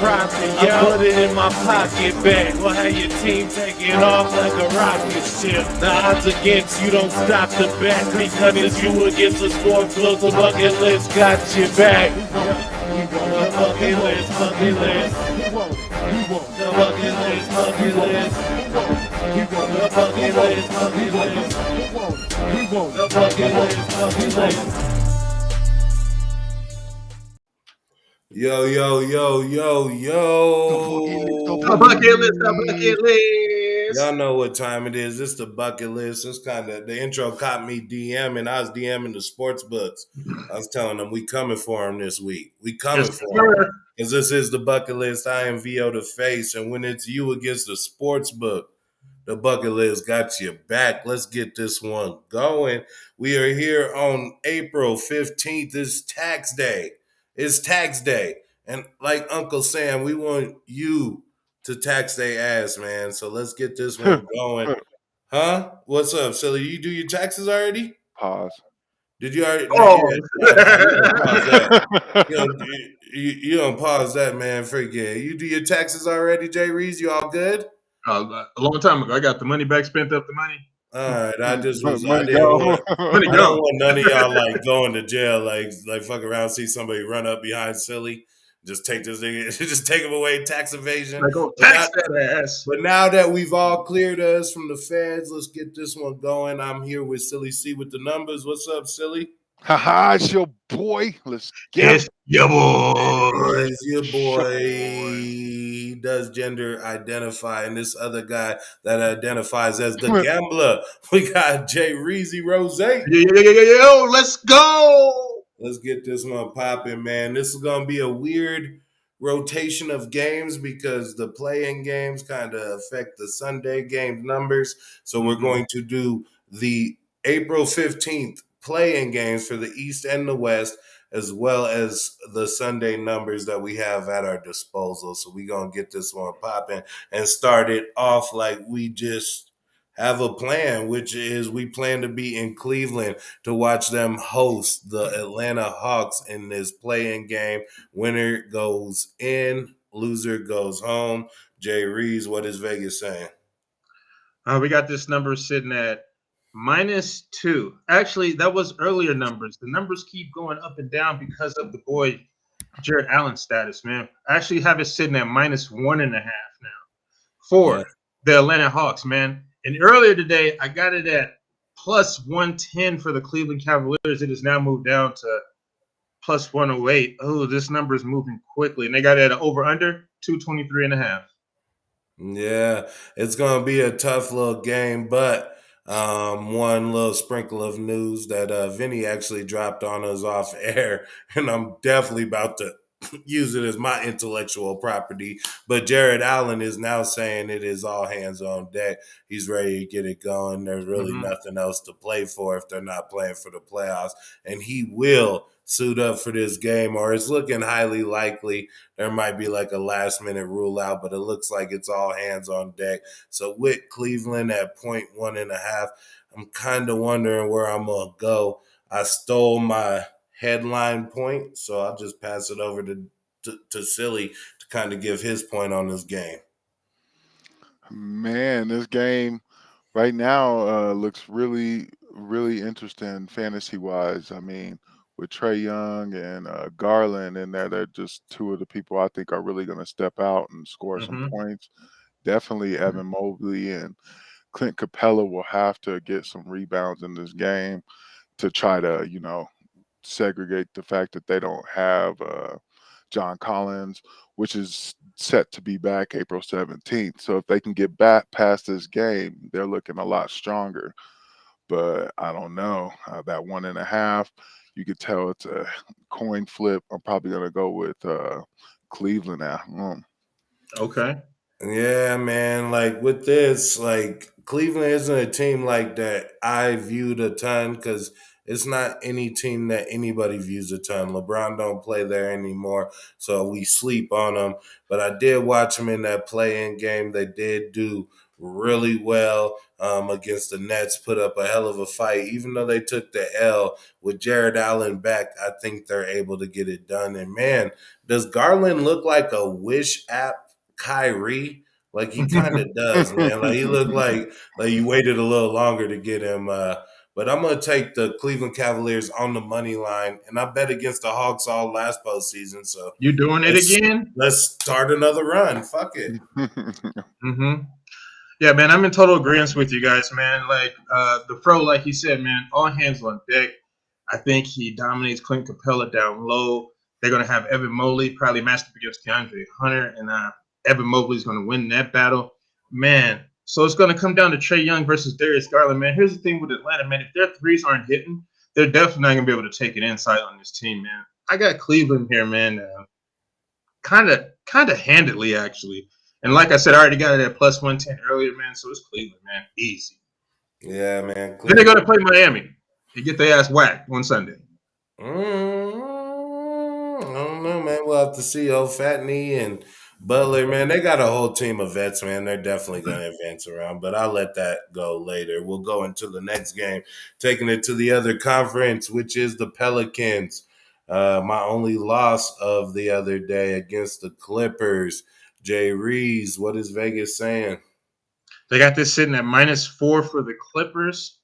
profit. I put it in my pocket back. We'll have your team taking off like a rocket ship. The odds against you don't stop the bet because it's you against the sports book. The bucket list got your back. The bucket list, bucket list. The bucket list, bucket list. The bucket list, bucket list. The bucket list, bucket list. Yo, yo, yo, yo, yo. The bucket list, the bucket list. Y'all know what time it is. It's the bucket list. It's kind of the intro caught me DMing. I was DMing the sports books. I was telling them we coming for them this week. We coming Yes, for them. sir. Because this is the bucket list. I am VO the face. And when it's you against the sports book, the bucket list got your back. Let's get this one going. We are here on April 15th. It's tax day. It's tax day. And like Uncle Sam, we want you to tax their ass, man. So let's get this one going. Huh? What's up, silly? You do your taxes already? Pause. Did you already? Oh. Yeah, you don't pause that. You don't pause that, man. Forget. You do your taxes already, Jay Reeves? You all good? A long time ago, I got the money back, spent up the money. All right, I didn't Money go. want, Money I go. don't want none of y'all like going to jail, like fuck around, see somebody run up behind silly, just take this nigga, just take him away, tax evasion. Like, oh, tax that ass. But now that we've all cleared us from the feds, let's get this one going. I'm here with Silly C with the numbers. What's up, Silly? Haha, it's your boy. Let's get Yes, your boy. It's your boy. He does gender identify, and this other guy that identifies as the gambler. We got Jay Reezy Rose. Yo, let's go. Let's get this one popping, man. This is going to be a weird rotation of games because the play-in games kind of affect the Sunday game numbers. So we're going to do the April 15th play-in games for the East and the West, as well as the Sunday numbers that we have at our disposal. So we're going to get this one popping and start it off like we just have a plan, which is we plan to be in Cleveland to watch them host the Atlanta Hawks in this play-in game. Winner goes in, loser goes home. Jay Reeves, what is Vegas saying? We got this number sitting at -2. Actually, that was earlier numbers. The numbers keep going up and down because of the boy Jared Allen's status, man. I actually have it sitting at -1.5 now for the Atlanta Hawks, man. And earlier today, I got it at +110 for the Cleveland Cavaliers. It has now moved down to +108. Oh, this number is moving quickly. And they got it at over-under 223.5. Yeah, it's going to be a tough little game, but one little sprinkle of news that Vinny actually dropped on us off air, and I'm definitely about to use it as my intellectual property. But Jared Allen is now saying it is all hands on deck. He's ready to get it going. There's really nothing else to play for if they're not playing for the playoffs. And he will suit up for this game, or it's looking highly likely. There might be like a last minute rule out, but it looks like it's all hands on deck. So with Cleveland at 1.5, I'm kind of wondering where I'm going to go. I stole my headline point, so I'll just pass it over to Silly to kind of give his point on this game. Man, this game right now looks really, really interesting fantasy-wise. I mean, with Trey Young and Garland in there, they're just two of the people I think are really going to step out and score some points. Definitely Evan Mobley and Clint Capella will have to get some rebounds in this game to try to, segregate the fact that they don't have John Collins, which is set to be back April 17th. So if they can get back past this game, they're looking a lot stronger. But I don't know. That 1.5, you could tell it's a coin flip. I'm probably going to go with Cleveland at home. Okay. Yeah, man. Like with this, like Cleveland isn't a team like that I viewed a ton because it's not any team that anybody views a ton. LeBron don't play there anymore, so we sleep on them. But I did watch them in that play-in game. They did do really well against the Nets, put up a hell of a fight. Even though they took the L with Jared Allen back, I think they're able to get it done. And man, does Garland look like a Wish app Kyrie? Like he kind of does, man. Like he looked like you waited a little longer to get him. But I'm gonna take the Cleveland Cavaliers on the money line, and I bet against the Hawks all last postseason. So You doing it let's again? let's start another run. Fuck it. Mm-hmm. Yeah, man, I'm in total agreement with you guys, man. Like the Fro, like he said, man, all hands on deck. I think he dominates Clint Capella down low. They're gonna have Evan Mobley probably matched up against DeAndre Hunter, and Evan Mobley's gonna win that battle, man. So it's gonna come down to Trae Young versus Darius Garland, man. Here's the thing with Atlanta, man. If their threes aren't hitting, they're definitely not gonna be able to take it inside on this team, man. I got Cleveland here, man. Kind of handedly, actually. And like I said, I already got it at plus 110 earlier, man. So it's Cleveland, man. Easy. Yeah, man. Then they're Cleveland. going to play Miami and get their ass whacked one Sunday. I don't know, man. We'll have to see. Old Fatney and Butler, man. They got a whole team of vets, man. They're definitely going to advance around, but I'll let that go later. We'll go into the next game, taking it to the other conference, which is the Pelicans. My only loss of the other day against the Clippers. Jay Reeves, what is Vegas saying? They got this sitting at -4 for the Clippers,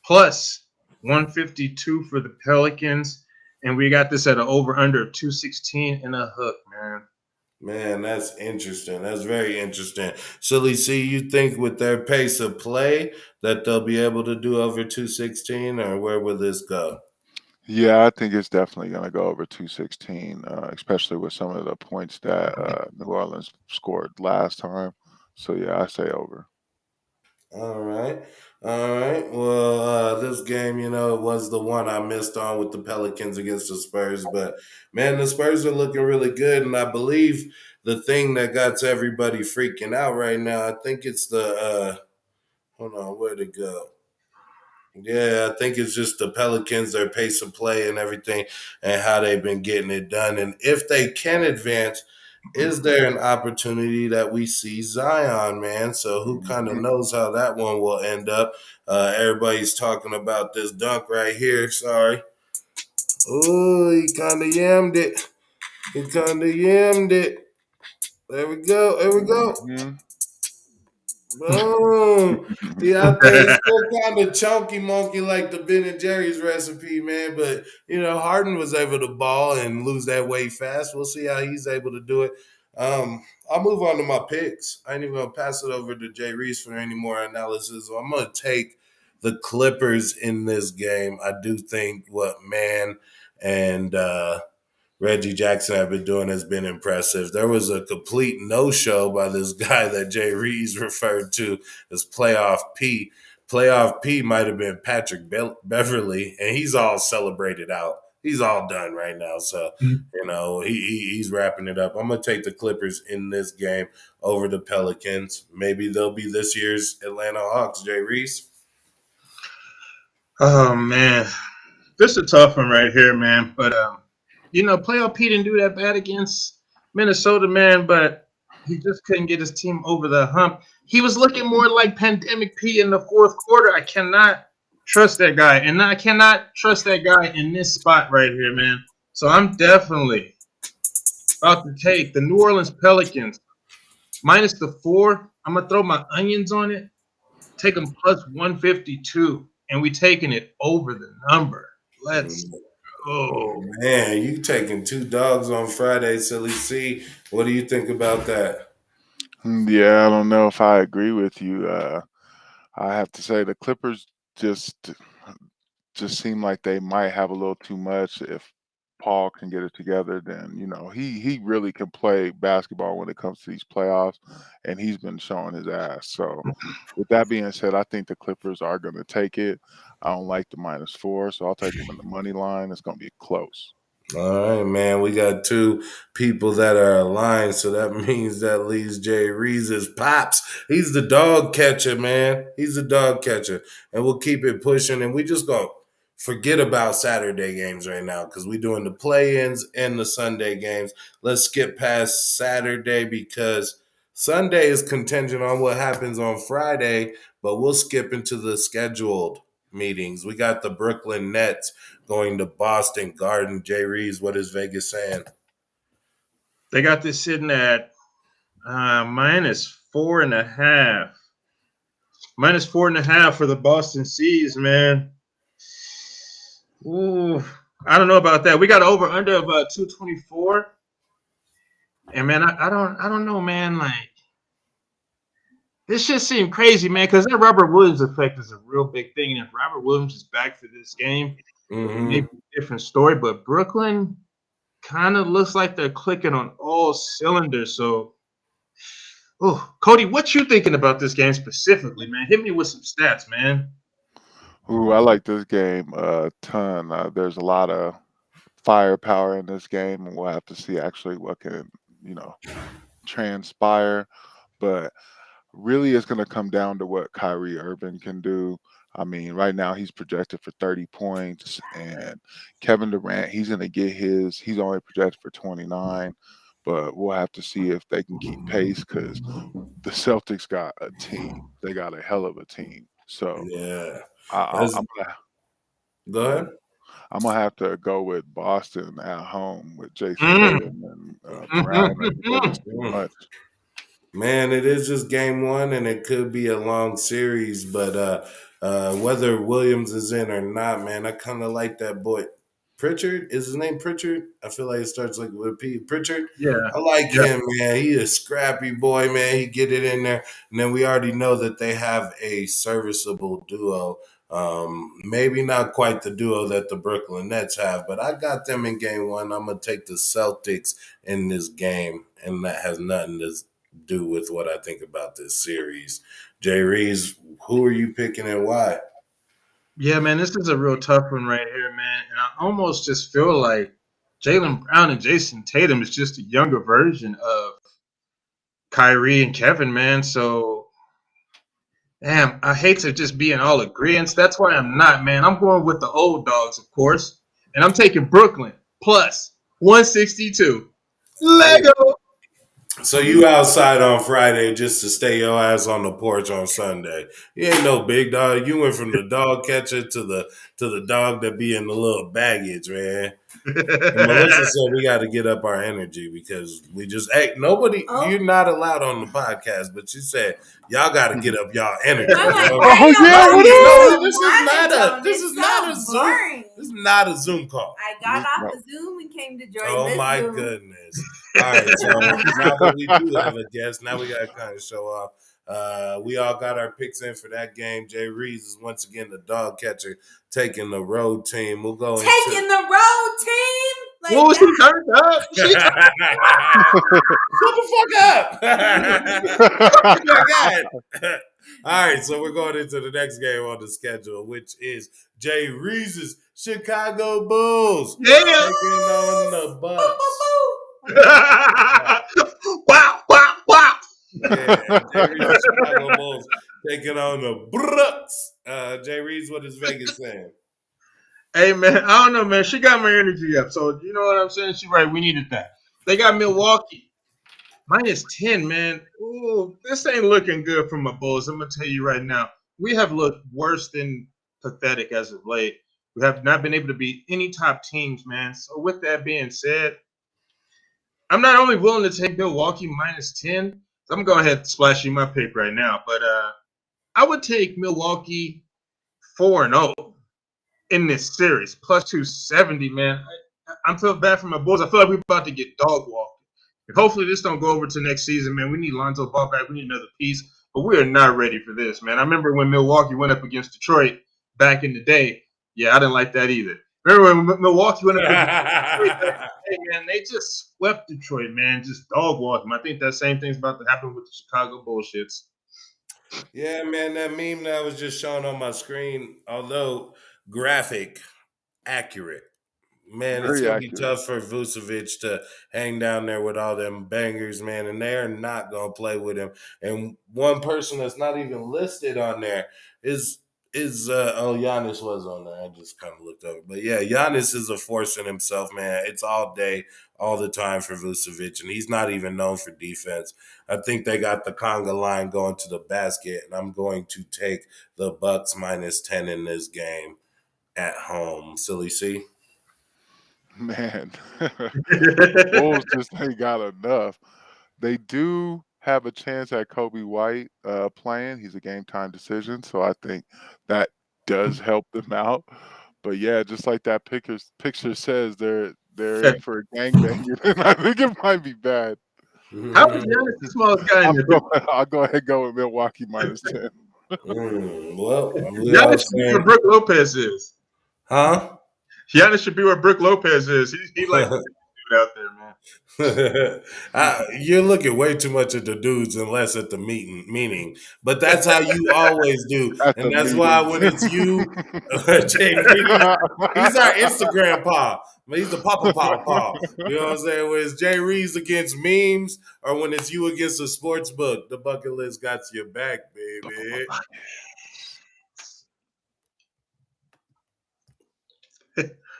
plus 152 for the Pelicans. And we got this at an over-under of 216 and a hook, man. Man, that's interesting. That's very interesting. Silly C, you think with their pace of play that they'll be able to do over 216, or where will this go? Yeah, I think it's definitely going to go over 216, especially with some of the points that New Orleans scored last time. So yeah, I say over. All right. All right. Well, this game, was the one I missed on with the Pelicans against the Spurs. But, man, the Spurs are looking really good. And I believe the thing that got everybody freaking out right now, I think it's hold on, where'd it go? Yeah, I think it's just the Pelicans, their pace of play and everything, and how they've been getting it done. And if they can advance, is there an opportunity that we see Zion, man? So who kind of Mhm. knows how that one will end up? Everybody's talking about this dunk right here. Sorry. Oh, he kind of yammed it. He kind of yammed it. There we go. There we go. Mhm. Boom. He out there, he's still kind of chunky monkey like the Ben and Jerry's recipe, man. But Harden was able to ball and lose that weight fast. We'll see how he's able to do it. I'll move on to my picks. I ain't even gonna pass it over to Jay Reese for any more analysis. So I'm gonna take the Clippers in this game. I do think what Man and Reggie Jackson have been doing has been impressive. There was a complete no-show by this guy that Jay Reeves referred to as Playoff P. Playoff P might have been Patrick Beverly, and he's all celebrated out. He's all done right now. So, he's wrapping it up. I'm going to take the Clippers in this game over the Pelicans. Maybe they'll be this year's Atlanta Hawks, Jay Reese. Oh, man. This is a tough one right here, man. But, playoff P didn't do that bad against Minnesota, man, but he just couldn't get his team over the hump. He was looking more like Pandemic P in the fourth quarter. I cannot trust that guy. And I cannot trust that guy in this spot right here, man. So I'm definitely about to take the New Orleans Pelicans minus the 4. I'm going to throw my onions on it, take them plus 152, and we taking it over the number. Let's go. Man, you taking two dogs on Friday, Silly C. What do you think about that? Yeah, I don't know if I agree with you. I have to say the Clippers just seem like they might have a little too much. If Paul can get it together, then he really can play basketball when it comes to these playoffs, and he's been showing his ass. So, with that being said, I think the Clippers are going to take it. I don't like the -4, so I'll take them in the money line. It's going to be close. All right, man. We got two people that are aligned, so that means that leaves Jay Reeves as Pops. He's the dog catcher, man. He's the dog catcher. And we'll keep it pushing. And we just going to forget about Saturday games right now because we're doing the play-ins and the Sunday games. Let's skip past Saturday because Sunday is contingent on what happens on Friday, but we'll skip into the scheduled meetings. We got the Brooklyn Nets going to Boston Garden. Jay Reeves, what is Vegas saying? They got this sitting at -4.5. -4.5 for the Boston Seas, man. Ooh, I don't know about that. We got over under of 224. And man, I don't know, man. Like this just seemed crazy, man, because that Robert Williams effect is a real big thing. And if Robert Williams is back for this game, it may Mm-hmm. be a different story. But Brooklyn kind of looks like they're clicking on all cylinders. So, oh, Cody, what you thinking about this game specifically, man? Hit me with some stats, man. Ooh, I like this game a ton. There's a lot of firepower in this game, and we'll have to see actually what can, you know, transpire. But really, it's going to come down to what Kyrie Irving can do. I mean, right now he's projected for 30 points, and Kevin Durant, he's going to get his. He's only projected for 29, but we'll have to see if they can keep pace because the Celtics got a team. They got a hell of a team. So Yeah. I'm gonna Go go ahead. ahead. I'm gonna have to go with Boston at home with Jason Mm. Tatum and Brown a little too Mm. much. Man, it is just game one, and it could be a long series. But whether Williams is in or not, man, I kind of like that boy. Pritchard is his name. Pritchard. I feel like it starts like with P. Pritchard. Yeah, I like yeah. him, man. He a scrappy boy, man. He get it in there, and then we already know that they have a serviceable duo. Maybe not quite the duo that the Brooklyn Nets have, but I got them in game one. I'm gonna take the Celtics in this game, and that has nothing to do with what I think about this series. Jay Reeves, who are you picking and why? Yeah, man, this is a real tough one right here, man. And I almost just feel like Jaylen Brown and Jason Tatum is just a younger version of Kyrie and Kevin, man. So, damn, I hate to just be in all agreements. That's why I'm not, man. I'm going with the old dogs, of course. And I'm taking Brooklyn plus 162. Hey, Lego. so you outside on Friday just to stay your ass on the porch on Sunday. You ain't no big dog. You went from the dog catcher to the dog that be in the little baggage, man. And Melissa said we got to get up our energy because we just hey nobody. You're not allowed on the podcast, but she said y'all got to get up y'all energy. I'm like, Yo. I Oh ain't yeah, what nobody in No, up? no this is not a monotone. this It's is not a so Zoom. boring. This is not a Zoom call. I got off No. the Zoom and came to join Oh this my Zoom. goodness! All right, so now that we do have a guest, now we got to kind of show off. We all got our picks in for that game. Jay Reeves is once again the dog catcher taking the road team. We'll go Taking into. the road team. Like Whoa, she that. turned up. She Shut the fuck up! Oh my god! All right, so we're going into the next game on the schedule, which is Jay Reese's Chicago Bulls Yeah. taking on the Boo, boo, Bucks. boo. Wow, wow, wow. Yeah, Jay Reese's Chicago Bulls taking on the Bucks. Jay Reese, what is Vegas saying? Hey man, I don't know, man. She got my energy up. So you know what I'm saying? She right. We needed that. They got Milwaukee -10, man. Ooh, this ain't looking good for my Bulls. I'm gonna tell you right now. We have looked worse than pathetic as of late. We have not been able to beat any top teams, man. So with that being said, I'm not only willing to take Milwaukee -10. So I'm gonna go ahead and splash you my pick right now. But I would take Milwaukee 4-0 in this series, plus 270, man. I'm feeling bad for my Bulls. I feel like we're about to get dog walked. And hopefully this don't go over to next season, man. We need Lonzo Ball back. We need another piece. But we are not ready for this, man. I remember when Milwaukee went up against Detroit back in the day. Yeah, I didn't like that either. Remember when Milwaukee went up against Detroit back in the day, man? They just swept Detroit, man. Just dog walked them. I think that same thing's about to happen with the Chicago bullshits. Yeah, man, that meme that was just shown on my screen, although graphic, accurate. Man, it's Very gonna be accurate. tough for Vucevic to hang down there with all them bangers, man, and they're not gonna play with him. And one person that's not even listed on there is is Giannis was on there. I just kind of looked up, but yeah, Giannis is a force in himself, man. It's all day, all the time for Vucevic, and he's not even known for defense. I think they got the conga line going to the basket, and I'm going to take the Bucks -10 in this game at home. Silly C. Man, the Bulls just ain't got enough. They do have a chance at Kobe White playing. He's a game time decision, so I think that does help them out. But yeah, just like that picture says, they're in for a gangbanging, and I think it might be bad. How is Giannis the smallest guy in the I'll go ahead and go with Milwaukee -10. Well, we all Giannis should be where saying, Brooke Lopez is. huh? Giannis should be where Brooke Lopez is. He likes to dude out there, man. You're looking way too much at the dudes and less at the meaning. But that's how you always do. At And the that's why meetings. when it's you, Jay Reed, he's our Instagram paw. He's the Papa paw. You know what I'm saying? When it's Jay Reed's against memes or when it's you against a sports book, the bucket list got your back, baby.